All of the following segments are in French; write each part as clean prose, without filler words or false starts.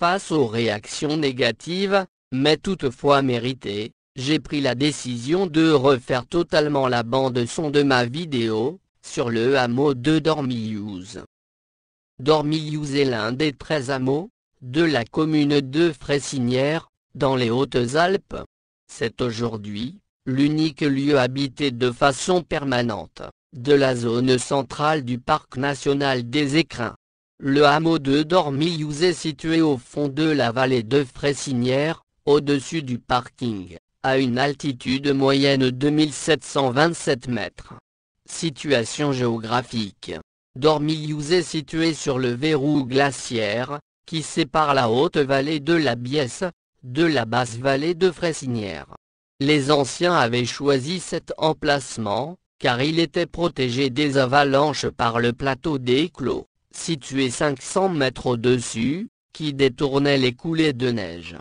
face aux réactions négatives, mais toutefois méritées, j'ai pris la décision de refaire totalement la bande-son de ma vidéo, sur le hameau de Dormillouz. Dormillouz est l'un des 13 hameaux de la commune de Fressinière, dans les Hautes-Alpes. C'est aujourd'hui l'unique lieu habité de façon permanente de la zone centrale du parc national des Écrins. Le hameau de Dormillouz est situé au fond de la vallée de Fressinière, au-dessus du parking, à une altitude moyenne de 1727 mètres. Situation géographique. Dormillouz est situé sur le verrou glaciaire, qui sépare la haute vallée de la Biesse, de la basse vallée de Fressinière. Les anciens avaient choisi cet emplacement, car il était protégé des avalanches par le plateau des Clos, situé 500 mètres au-dessus, qui détournait les coulées de neige.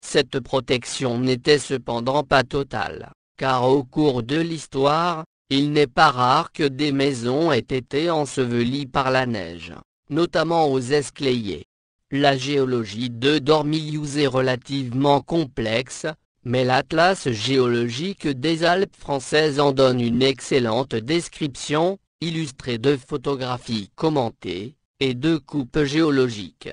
Cette protection n'était cependant pas totale, car au cours de l'histoire, il n'est pas rare que des maisons aient été ensevelies par la neige, notamment aux Esclayers. La géologie de Dormillouz est relativement complexe, mais l'Atlas géologique des Alpes françaises en donne une excellente description, illustrée de photographies commentées, et de coupes géologiques.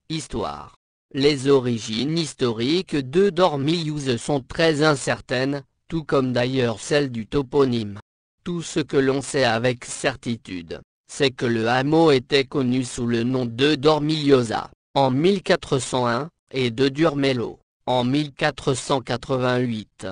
Histoire. Les origines historiques de Dormillouz sont très incertaines, tout comme d'ailleurs celles du toponyme. Tout ce que l'on sait avec certitude, c'est que le hameau était connu sous le nom de Dormillosa, en 1401, et de Durmello, en 1488.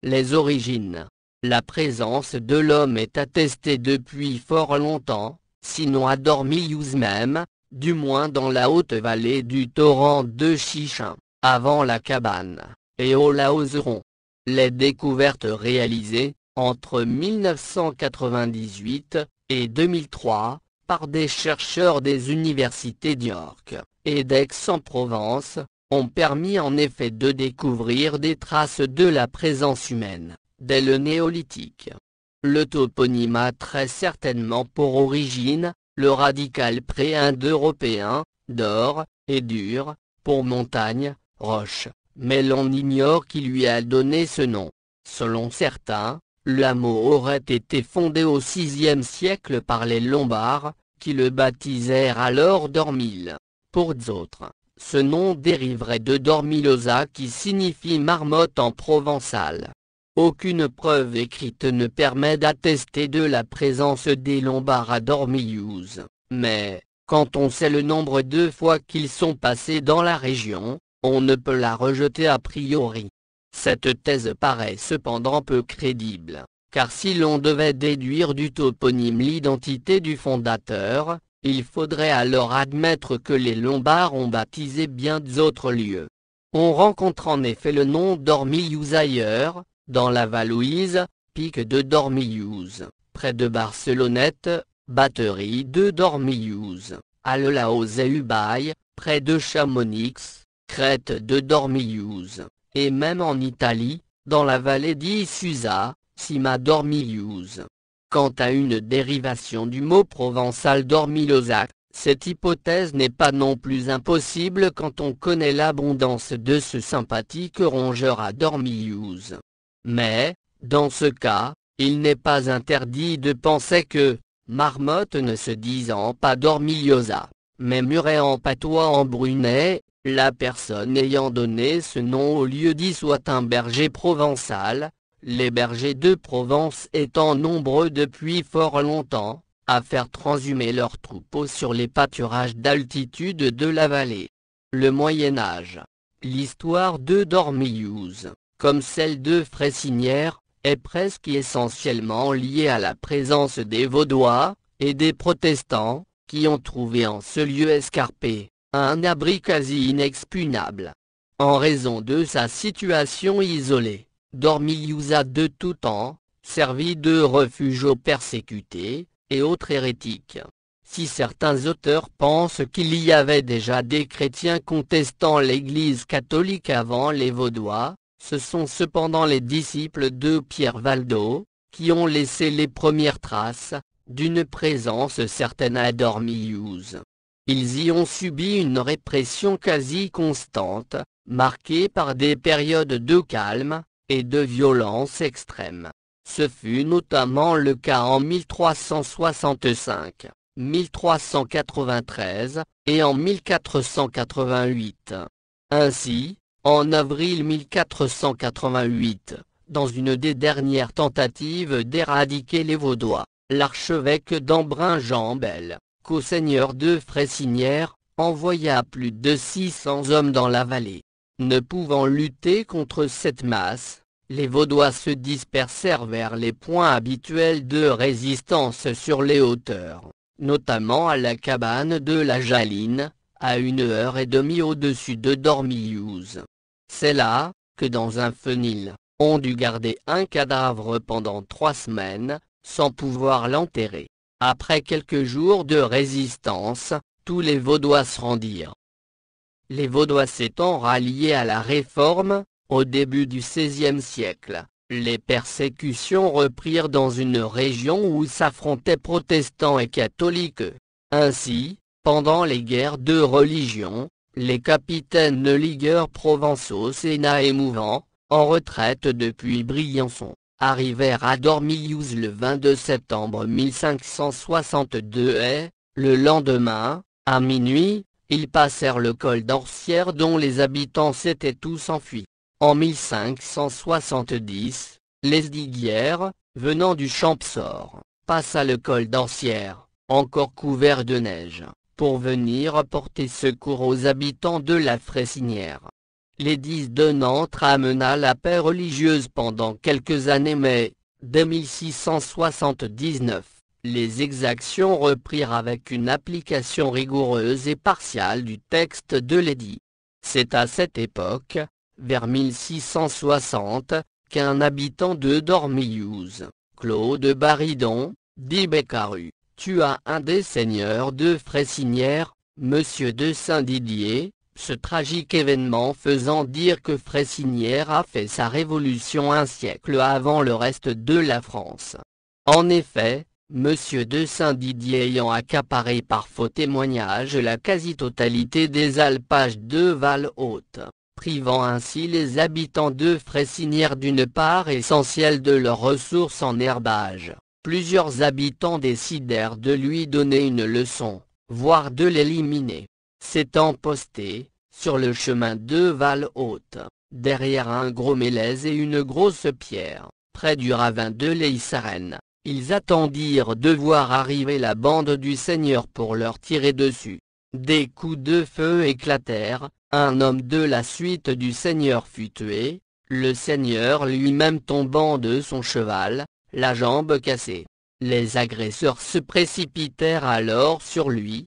Les origines. La présence de l'homme est attestée depuis fort longtemps, sinon à Dormillouz même, du moins dans la haute vallée du torrent de Chichin, avant la cabane, et au Laozeron. Les découvertes réalisées, entre 1998 et 2003, par des chercheurs des universités d'York et d'Aix-en-Provence, ont permis en effet de découvrir des traces de la présence humaine, dès le néolithique. Le toponyme a très certainement pour origine, le radical pré-indo-européen, dor, et dur, pour montagne, roche, mais l'on ignore qui lui a donné ce nom. Selon certains, le hameau aurait été fondé au VIe siècle par les Lombards, qui le baptisèrent alors Dormil. Pour d'autres, ce nom dériverait de Dormillosa qui signifie marmotte en provençal. Aucune preuve écrite ne permet d'attester de la présence des Lombards à Dormillouz, mais, quand on sait le nombre de fois qu'ils sont passés dans la région, on ne peut la rejeter a priori. Cette thèse paraît cependant peu crédible, car si l'on devait déduire du toponyme l'identité du fondateur, il faudrait alors admettre que les Lombards ont baptisé bien d'autres lieux. On rencontre en effet le nom Dormillouz ailleurs, dans la Valouise, pic de Dormillouz, près de Barcelonnette, batterie de Dormillouz, à Le Laoz et Ubaye, près de Chamonix, crête de Dormillouz, et même en Italie, dans la vallée d'Isusa, Cima Dormillouz. Quant à une dérivation du mot provençal Dormillosa, cette hypothèse n'est pas non plus impossible quand on connaît l'abondance de ce sympathique rongeur à Dormillouz. Mais, dans ce cas, il n'est pas interdit de penser que, marmotte ne se disant pas Dormillosa, mais muret en patois en brunais, la personne ayant donné ce nom au lieu-dit soit un berger provençal, les bergers de Provence étant nombreux depuis fort longtemps, à faire transhumer leurs troupeaux sur les pâturages d'altitude de la vallée. Le Moyen-Âge. L'histoire de Dormillouz, comme celle de Fressinière, est presque essentiellement liée à la présence des Vaudois, et des Protestants, qui ont trouvé en ce lieu escarpé, un abri quasi inexpugnable. En raison de sa situation isolée, Dormillouz a de tout temps servi de refuge aux persécutés et autres hérétiques. Si certains auteurs pensent qu'il y avait déjà des chrétiens contestant l'Église catholique avant les Vaudois, ce sont cependant les disciples de Pierre Valdo, qui ont laissé les premières traces d'une présence certaine à Dormillouz. Ils y ont subi une répression quasi constante, marquée par des périodes de calme et de violence extrême. Ce fut notamment le cas en 1365, 1393 et en 1488. Ainsi, en avril 1488, dans une des dernières tentatives d'éradiquer les Vaudois, l'archevêque d'Embrun Jean Bel, co-seigneur de Fressinière, envoya plus de 600 hommes dans la vallée. Ne pouvant lutter contre cette masse, les Vaudois se dispersèrent vers les points habituels de résistance sur les hauteurs, notamment à la cabane de la Jaline, à 1h30 au-dessus de Dormillouz. C'est là, que dans un fenil, on dut garder un cadavre pendant 3 semaines, sans pouvoir l'enterrer. Après quelques jours de résistance, tous les Vaudois se rendirent. Les Vaudois s'étant ralliés à la Réforme, au début du XVIe siècle, les persécutions reprirent dans une région où s'affrontaient protestants et catholiques. Ainsi, pendant les guerres de religion, les capitaines de ligueurs provençaux Sénat et Mouvant, en retraite depuis Briançon, arrivèrent à Dormillouz le 22 septembre 1562 et, le lendemain, à minuit, ils passèrent le col d'Orsières dont les habitants s'étaient tous enfuis. En 1570, Lesdiguières, venant du Champsaur, passa le col d'Orsières, encore couvert de neige, pour venir porter secours aux habitants de la Fressinière. L'édit de Nantes ramena la paix religieuse pendant quelques années mais, dès 1679, les exactions reprirent avec une application rigoureuse et partiale du texte de l'édit. C'est à cette époque, vers 1660, qu'un habitant de Dormillouz, Claude Baridon, dit Beccaru, tua un des seigneurs de Fressinière, Monsieur de Saint-Didier, ce tragique événement faisant dire que Fressinière a fait sa révolution un siècle avant le reste de la France. En effet, Monsieur de Saint-Didier ayant accaparé par faux témoignage la quasi-totalité des alpages de Val-Haute, privant ainsi les habitants de Fressinière d'une part essentielle de leurs ressources en herbage, plusieurs habitants décidèrent de lui donner une leçon, voire de l'éliminer. S'étant postés, sur le chemin de Val-Haute, derrière un gros mélèze et une grosse pierre, près du ravin de l'Eissarène, ils attendirent de voir arriver la bande du seigneur pour leur tirer dessus. Des coups de feu éclatèrent, un homme de la suite du seigneur fut tué, le seigneur lui-même tombant de son cheval, la jambe cassée. Les agresseurs se précipitèrent alors sur lui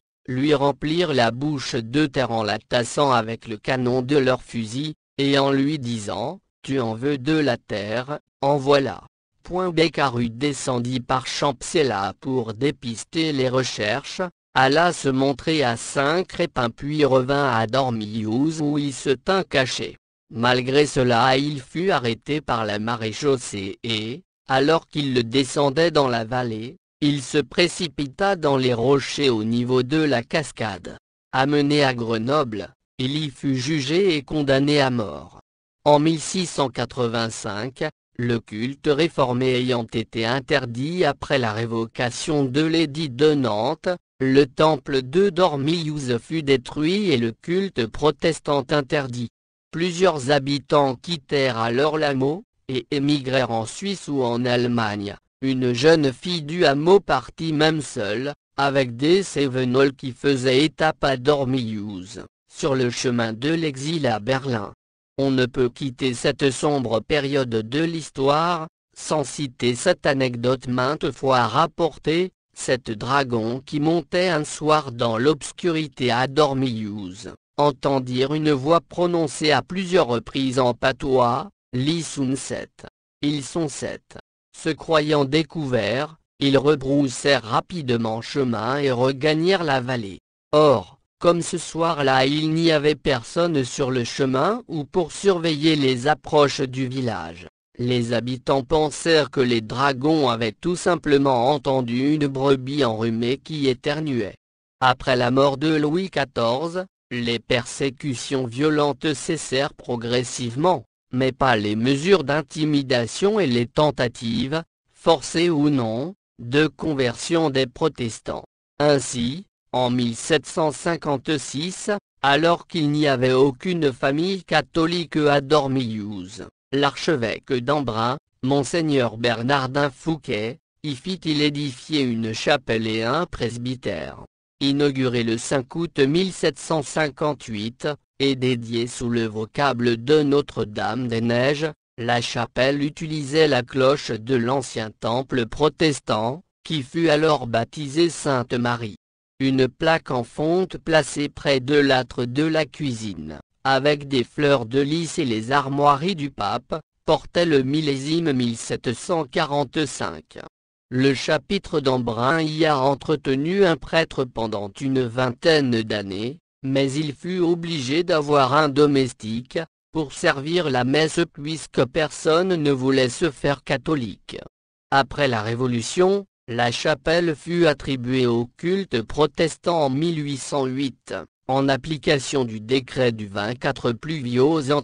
remplirent la bouche de terre en la tassant avec le canon de leur fusil, et en lui disant « Tu en veux de la terre, en voilà ». Beccaru descendit par Champcella pour dépister les recherches, alla se montrer à Saint-Crépin puis revint à Dormillouz où il se tint caché. Malgré cela il fut arrêté par la maréchaussée et, alors qu'il le descendait dans la vallée, il se précipita dans les rochers au niveau de la cascade. Amené à Grenoble, il y fut jugé et condamné à mort. En 1685, le culte réformé ayant été interdit après la révocation de l'édit de Nantes, le temple de Dormillouz fut détruit et le culte protestant interdit. Plusieurs habitants quittèrent alors l'hameau, et émigrèrent en Suisse ou en Allemagne. Une jeune fille du hameau partit même seule, avec des Cévenols qui faisaient étape à Dormillouz, sur le chemin de l'exil à Berlin. On ne peut quitter cette sombre période de l'histoire, sans citer cette anecdote maintes fois rapportée, cette dragon qui montait un soir dans l'obscurité à Dormillouz, entendirent une voix prononcée à plusieurs reprises en patois, « Ils sont 7. Ils sont 7. » Se croyant découverts, ils rebroussèrent rapidement chemin et regagnèrent la vallée. Or, comme ce soir-là il n'y avait personne sur le chemin ou pour surveiller les approches du village, les habitants pensèrent que les dragons avaient tout simplement entendu une brebis enrhumée qui éternuait. Après la mort de Louis XIV, les persécutions violentes cessèrent progressivement, mais pas les mesures d'intimidation et les tentatives, forcées ou non, de conversion des protestants. Ainsi, en 1756, alors qu'il n'y avait aucune famille catholique à Dormillouz, l'archevêque d'Embrun, Monseigneur Bernardin Fouquet, y fit-il édifier une chapelle et un presbytère. Inauguré le 5 août 1758, et dédiée sous le vocable de Notre-Dame-des-Neiges, la chapelle utilisait la cloche de l'ancien temple protestant, qui fut alors baptisé Sainte-Marie. Une plaque en fonte placée près de l'âtre de la cuisine, avec des fleurs de lys et les armoiries du pape, portait le millésime 1745. Le chapitre d'Embrun y a entretenu un prêtre pendant une vingtaine d'années, mais il fut obligé d'avoir un domestique, pour servir la messe puisque personne ne voulait se faire catholique. Après la Révolution, la chapelle fut attribuée au culte protestant en 1808, en application du décret du 24 Pluviôse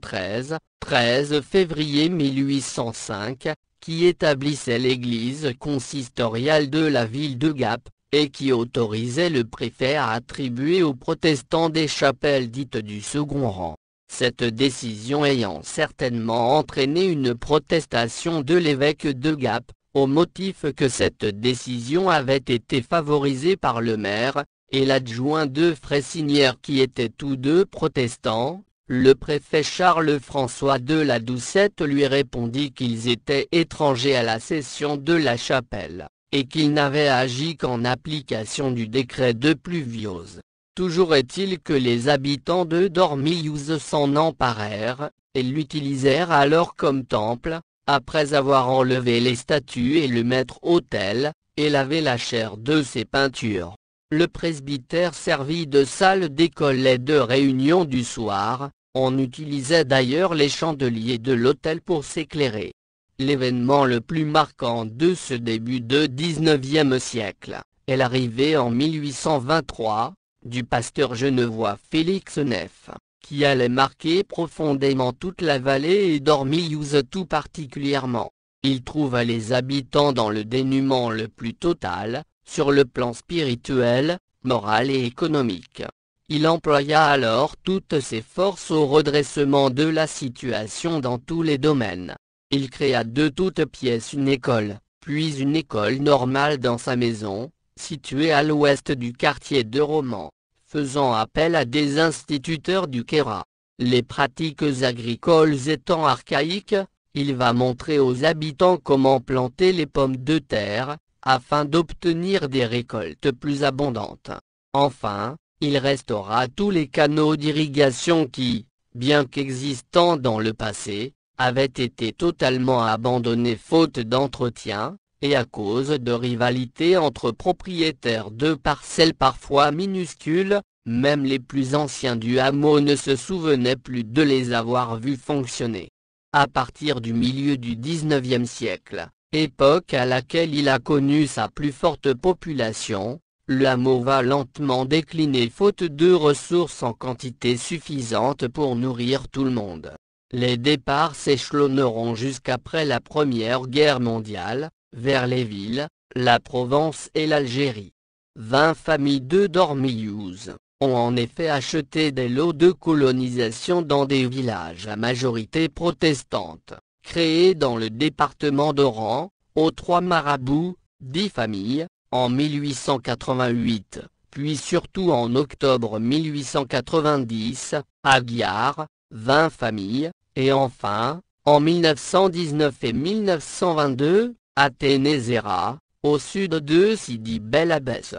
13 février 1805, qui établissait l'église consistoriale de la ville de Gap, et qui autorisait le préfet à attribuer aux protestants des chapelles dites du second rang. Cette décision ayant certainement entraîné une protestation de l'évêque de Gap, au motif que cette décision avait été favorisée par le maire, et l'adjoint de Fressinière qui étaient tous deux protestants. Le préfet Charles-François de la Doucette lui répondit qu'ils étaient étrangers à la cession de la chapelle, et qu'ils n'avaient agi qu'en application du décret de Pluviôse. Toujours est-il que les habitants de Dormillouz s'en emparèrent, et l'utilisèrent alors comme temple, après avoir enlevé les statues et le maître-autel, et lavé la chair de ses peintures. Le presbytère servit de salle d'école et de réunion du soir. On utilisait d'ailleurs les chandeliers de l'autel pour s'éclairer. L'événement le plus marquant de ce début de XIXe siècle est l'arrivée en 1823, du pasteur genevois Félix Neff, qui allait marquer profondément toute la vallée et Dormillouz tout particulièrement. Il trouva les habitants dans le dénuement le plus total, sur le plan spirituel, moral et économique. Il employa alors toutes ses forces au redressement de la situation dans tous les domaines. Il créa de toutes pièces une école, puis une école normale dans sa maison, située à l'ouest du quartier de Romans, faisant appel à des instituteurs du Queyras. Les pratiques agricoles étant archaïques, il va montrer aux habitants comment planter les pommes de terre, afin d'obtenir des récoltes plus abondantes. Enfin, il restaura tous les canaux d'irrigation qui, bien qu'existant dans le passé, avaient été totalement abandonnés faute d'entretien, et à cause de rivalités entre propriétaires de parcelles parfois minuscules. Même les plus anciens du hameau ne se souvenaient plus de les avoir vus fonctionner. À partir du milieu du XIXe siècle, époque à laquelle il a connu sa plus forte population, le hameau va lentement décliner faute de ressources en quantité suffisante pour nourrir tout le monde. Les départs s'échelonneront jusqu'après la Première Guerre mondiale, vers les villes, la Provence et l'Algérie. 20 familles de Dormillouz ont en effet acheté des lots de colonisation dans des villages à majorité protestante, créés dans le département d'Oran, aux Trois Marabouts, 10 familles, en 1888, puis surtout en octobre 1890, à Guiard, 20 familles, et enfin, en 1919 et 1922, à Ténézéra, au sud de Sidi Bel Abbès.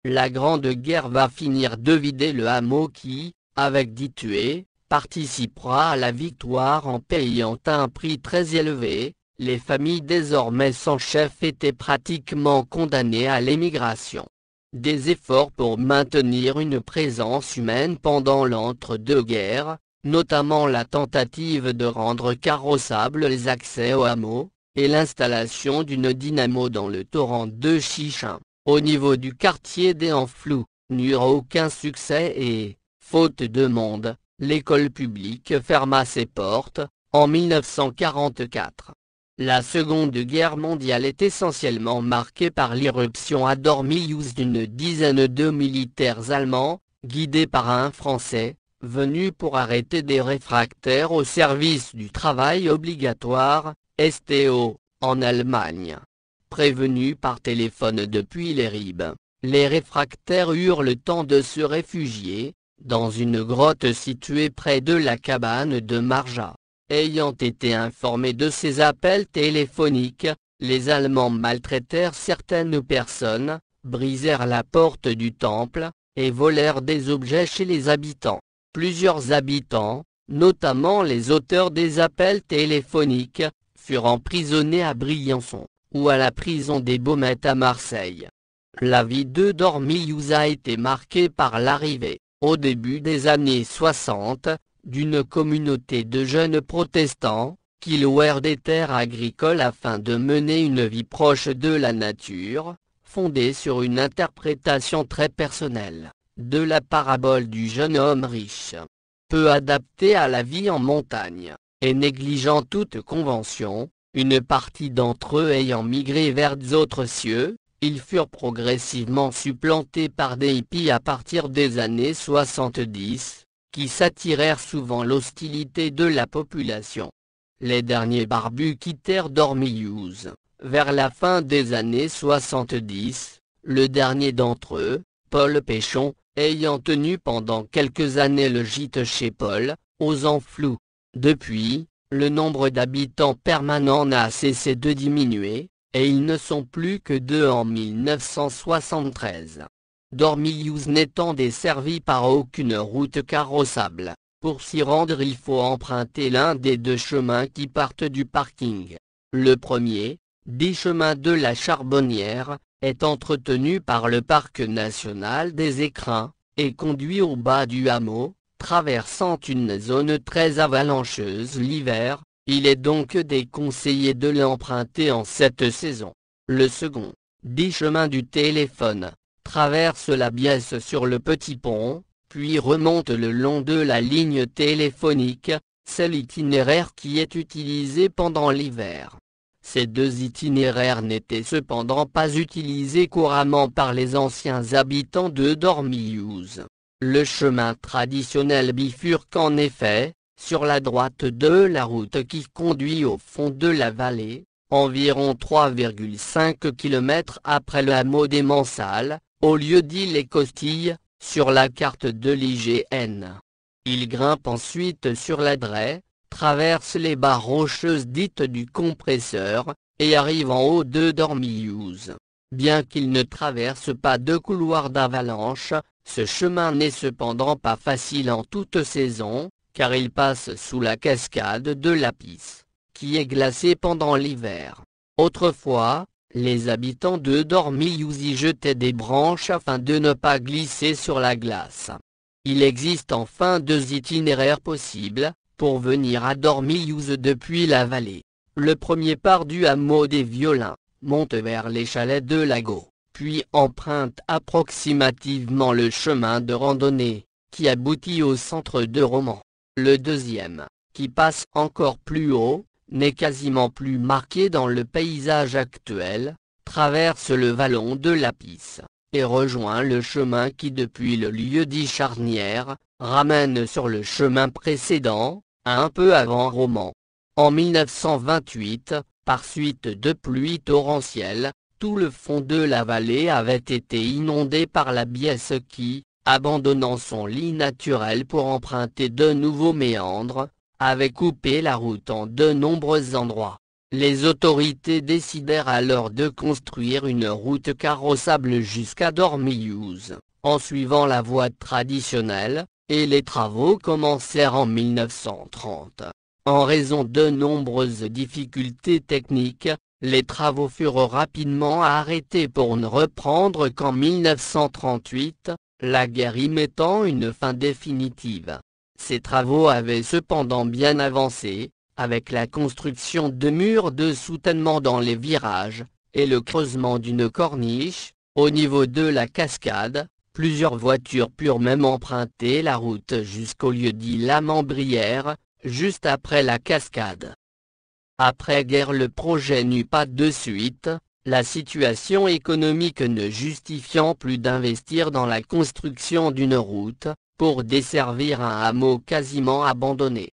La Grande Guerre va finir de vider le hameau qui, avec 10 tués, participera à la victoire en payant un prix très élevé. Les familles désormais sans chef étaient pratiquement condamnées à l'émigration. Des efforts pour maintenir une présence humaine pendant l'entre-deux-guerres, notamment la tentative de rendre carrossables les accès au hameau, et l'installation d'une dynamo dans le torrent de Chichin, au niveau du quartier des Enflous. n'eurent aucun succès et, faute de monde, l'école publique ferma ses portes, en 1944. La Seconde Guerre mondiale est essentiellement marquée par l'irruption à Dormillouz d'une dizaine de militaires allemands, guidés par un Français, venus pour arrêter des réfractaires au service du travail obligatoire, STO, en Allemagne. Prévenus par téléphone depuis les Ribes, les réfractaires eurent le temps de se réfugier, dans une grotte située près de la cabane de Marja. Ayant été informés de ces appels téléphoniques, les Allemands maltraitèrent certaines personnes, brisèrent la porte du temple, et volèrent des objets chez les habitants. Plusieurs habitants, notamment les auteurs des appels téléphoniques, furent emprisonnés à Briançon, ou à la prison des Baumettes à Marseille. La vie de Dormillouz a été marquée par l'arrivée, au début des années 60, d'une communauté de jeunes protestants, qui louèrent des terres agricoles afin de mener une vie proche de la nature, fondée sur une interprétation très personnelle, de la parabole du jeune homme riche. Peu adapté à la vie en montagne, et négligeant toute convention, une partie d'entre eux ayant migré vers d'autres cieux, ils furent progressivement supplantés par des hippies à partir des années 70, qui s'attirèrent souvent l'hostilité de la population. Les derniers barbus quittèrent Dormillouz, vers la fin des années 70, le dernier d'entre eux, Paul Péchon, ayant tenu pendant quelques années le gîte chez Paul, aux Enflous. Depuis, le nombre d'habitants permanents n'a cessé de diminuer, et ils ne sont plus que 2 en 1973. Dormillouz n'étant desservi par aucune route carrossable. Pour s'y rendre il faut emprunter l'un des 2 chemins qui partent du parking. Le premier, des chemins de la Charbonnière, est entretenu par le parc national des Écrins, et conduit au bas du hameau, traversant une zone très avalancheuse l'hiver. Il est donc déconseillé de l'emprunter en cette saison. Le second, des chemins du téléphone, traverse la Biesse sur le petit pont, puis remonte le long de la ligne téléphonique, c'est l'itinéraire qui est utilisé pendant l'hiver. Ces 2 itinéraires n'étaient cependant pas utilisés couramment par les anciens habitants de Dormillouz. Le chemin traditionnel bifurque en effet, sur la droite de la route qui conduit au fond de la vallée, environ 3,5 km après le hameau des Mansales, au lieu dit les Costilles, sur la carte de l'IGN. Il grimpe ensuite sur la Draie, traverse les barres rocheuses dites du compresseur, et arrive en haut de Dormillouz. Bien qu'il ne traverse pas de couloir d'avalanche, ce chemin n'est cependant pas facile en toute saison, car il passe sous la cascade de la Pisse, qui est glacée pendant l'hiver. Autrefois, les habitants de Dormillouz y jetaient des branches afin de ne pas glisser sur la glace. Il existe enfin 2 itinéraires possibles, pour venir à Dormillouz depuis la vallée. Le premier part du hameau des Violins, monte vers les chalets de Lago, puis emprunte approximativement le chemin de randonnée, qui aboutit au centre de Romans. Le deuxième, qui passe encore plus haut, n'est quasiment plus marqué dans le paysage actuel, traverse le vallon de la Pisse, et rejoint le chemin qui depuis le lieu-dit charnière, ramène sur le chemin précédent, un peu avant Romans. En 1928, par suite de pluies torrentielles, tout le fond de la vallée avait été inondé par la Biesse qui, abandonnant son lit naturel pour emprunter de nouveaux méandres, avait coupé la route en de nombreux endroits. Les autorités décidèrent alors de construire une route carrossable jusqu'à Dormillouz, en suivant la voie traditionnelle, et les travaux commencèrent en 1930. En raison de nombreuses difficultés techniques, les travaux furent rapidement arrêtés pour ne reprendre qu'en 1938, la guerre y mettant une fin définitive. Ces travaux avaient cependant bien avancé, avec la construction de murs de soutènement dans les virages, et le creusement d'une corniche, au niveau de la cascade, Plusieurs voitures purent même emprunter la route jusqu'au lieu-dit La Membrière, juste après la cascade. Après-guerre, le projet n'eut pas de suite, la situation économique ne justifiant plus d'investir dans la construction d'une route, pour desservir un hameau quasiment abandonné.